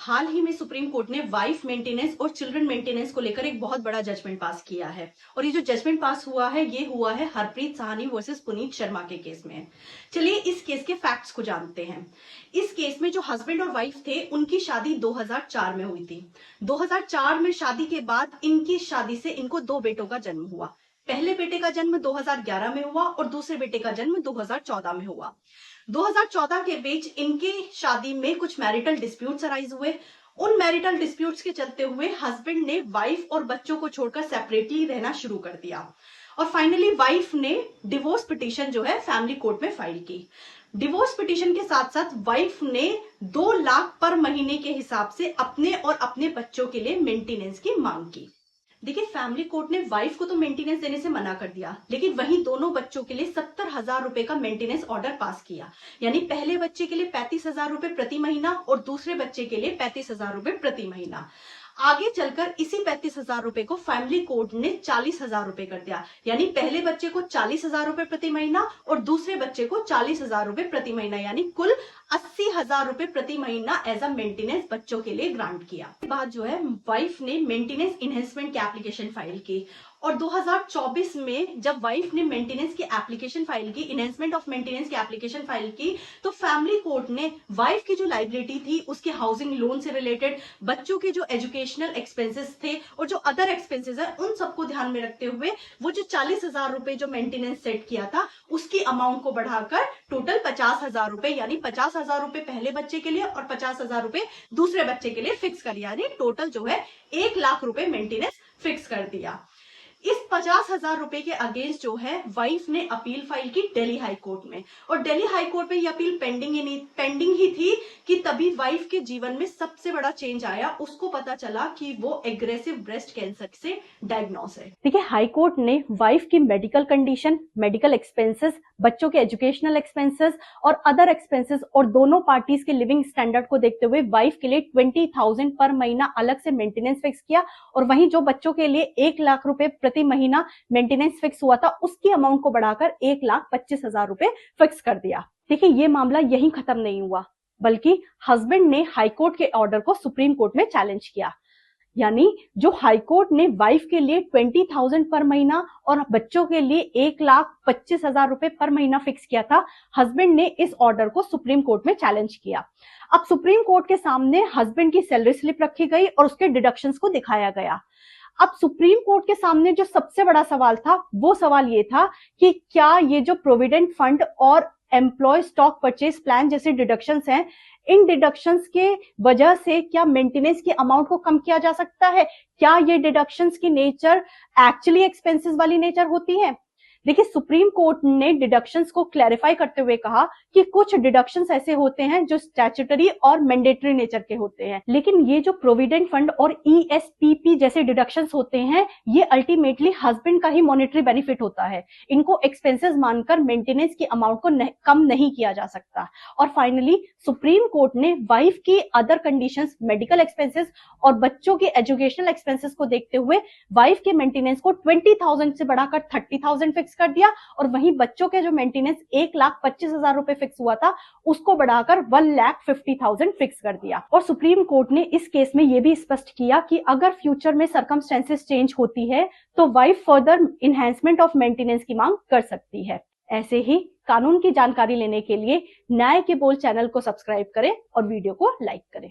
हाल ही में supreme court ने wife maintenance और चिल्ड्रन मेंटेनेंस को लेकर एक बहुत बड़ा जजमेंट पास किया है। और ये जो जजमेंट पास हुआ है ये हुआ है हरप्रीत साहनी वर्सेस पुनीत शर्मा के केस में। चलिए इस केस के फैक्ट्स को जानते हैं। इस केस में जो हस्बैंड और वाइफ थे उनकी शादी 2004 में हुई थी। 2004 में शादी के बाद इनकी शादी से इनको 2 बेटों का जन्म हुआ। पहले बेटे का जन्म 2011 में हुआ और दूसरे बेटे का जन्म 2014 में हुआ। 2014 के बीच इनकी शादी में कुछ मैरिटल डिस्प्यूट्स अराइज हुए। उन मैरिटल डिस्प्यूट्स के चलते हुए हस्बैंड ने वाइफ और बच्चों को छोड़कर सेपरेटली रहना शुरू कर दिया और फाइनली वाइफ ने डिवोर्स पिटीशन जो है फैमिली कोर्ट में फाइल की। डिवोर्स पिटीशन के साथ साथ वाइफ ने 2 लाख पर महीने के हिसाब से अपने और अपने बच्चों के लिए मेंटेनेंस की मांग की। देखिए फैमिली कोर्ट ने वाइफ को तो मेंटेनेंस देने से मना कर दिया, लेकिन वहीं दोनों बच्चों के लिए 70,000 रुपए का मेंटेनेंस ऑर्डर पास किया। यानी पहले बच्चे के लिए 35,000 रुपए प्रति महीना और दूसरे बच्चे के लिए 35,000 रुपए प्रति महीना। आगे चलकर इसी 35,000 रुपए को फैमिली कोर्ट ने 40,000 रुपए कर दिया। यानी पहले बच्चे को 40,000 रुपए प्रति महीना और दूसरे बच्चे को 40,000 रुपए प्रति महीना, यानी कुल 80,000 रुपए प्रति महीना एज अ मेंटेनेंस बच्चों के लिए ग्रांट किया। बाद जो है वाइफ ने मेंटेनेंस इनहेंसमेंट की एप्लीकेशन फाइल की और 2024 में जब वाइफ ने मेंटेनेंस की एप्लीकेशन फाइल की, इनहेंसमेंट ऑफ मेंटेनेंस की एप्लीकेशन फाइल की, तो फैमिली कोर्ट ने वाइफ की जो लायबिलिटी थी उसके हाउसिंग लोन से रिलेटेड, बच्चों के जो एजुकेशनल एक्सपेंसेस थे और जो अदर एक्सपेंसेस है उन सबको ध्यान में रखते हुए वो जो 40,000 रुपए जो मेंटेनेंस सेट किया था उसकी अमाउंट को बढ़ाकर टोटल 50,000 रुपए, यानी 50,000 रुपए पहले बच्चे के लिए और 50,000 रुपए दूसरे बच्चे के लिए फिक्स कर दिया। यानी टोटल जो है 1 लाख रुपए मेंटेनेंस फिक्स कर दिया। इस 50,000 रुपए के अगेंस्ट जो है वाइफ ने अपील फाइल की दिल्ली हाई कोर्ट में और दिल्ली हाई कोर्ट में ये अपील पेंडिंग ही थी कि तभी वाइफ के जीवन में सबसे बड़ा चेंज आया। उसको पता चला कि वो एग्रेसिव ब्रेस्ट कैंसर से डायग्नोस है। देखिए हाई कोर्ट ने वाइफ की मेडिकल कंडीशन, मेडिकल एक्सपेंसेस, बच्चों के एजुकेशनल एक्सपेंसेस और अदर एक्सपेंसेस और दोनों पार्टीज के लिविंग स्टैंडर्ड को देखते हुए वाइफ के लिए 20,000 पर महीना अलग से मेंटेनेंस फिक्स किया और वहीं जो बच्चों के लिए 1 लाख रुपए प्रति महीना मेंटेनेंस फिक्स हुआ था उसकी अमाउंट को बढ़ाकर 1,25,000 रुपए फिक्स कर दिया। देखिए ये मामला यहीं खत्म नहीं हुआ, बल्कि हस्बैंड ने हाई कोर्ट के ऑर्डर को सुप्रीम कोर्ट में चैलेंज किया। यानी जो हाई कोर्ट ने वाइफ के लिए 20,000 पर महीना और बच्चों के लिए 1,25,000 रुपए पर महीना फिक्स किया था, हस्बैंड ने इस ऑर्डर को सुप्रीम कोर्ट में चैलेंज किया। अब सुप्रीम कोर्ट के सामने हस्बैंड की सैलरी स्लिप रखी गई और उसके डिडक्शंस को दिखाया गया। अब सुप्रीम कोर्ट के सामने जो सबसे बड़ा सवाल था वो सवाल ये था कि क्या ये जो प्रोविडेंट फंड और एम्प्लॉय स्टॉक परचेज प्लान जैसे डिडक्शंस हैं, इन डिडक्शंस के वजह से क्या मेंटेनेंस की अमाउंट को कम किया जा सकता है? क्या ये डिडक्शंस की नेचर एक्चुअली एक्सपेंसेस वाली नेचर होती है? देखिए सुप्रीम कोर्ट ने डिडक्शंस को क्लैरिफाई करते हुए कहा कि कुछ डिडक्शंस ऐसे होते हैं जो स्टैट्यूटरी और मैंडेटरी नेचर के होते हैं, लेकिन ये जो प्रोविडेंट फंड और ईएसपीपी जैसे डिडक्शंस होते हैं ये अल्टीमेटली हस्बैंड का ही मॉनेटरी बेनिफिट होता है। इनको एक्सपेंसेस मानकर मेंटेनेंस की अमाउंट को कम नहीं किया जा सकता। और फाइनली सुप्रीम कोर्ट ने वाइफ की अदर कंडीशंस, मेडिकल एक्सपेंसेस और बच्चों के एजुकेशनल एक्सपेंसेस को देखते हुए वाइफ के मेंटेनेंस को 20,000 से बढ़ाकर 30,000 फिक्स कर दिया और वहीं बच्चों के जो मेंटेनेंस 1,25,000 रुपए फिक्स हुआ था उसको बढ़ाकर 1,50,000 फिक्स कर दिया। और सुप्रीम कोर्ट ने इस केस में यह भी स्पष्ट किया कि अगर फ्यूचर में सर्कमस्टेंसेस चेंज होती है तो वाइफ फर्दर इनहैंसमेंट ऑफ मेंटेनेंस की मांग कर सकती है। ऐसे ही कानून की जानकारी लेने के लिए न्याय के बोल चैनल को सब्सक्राइब करें और वीडियो को लाइक करें।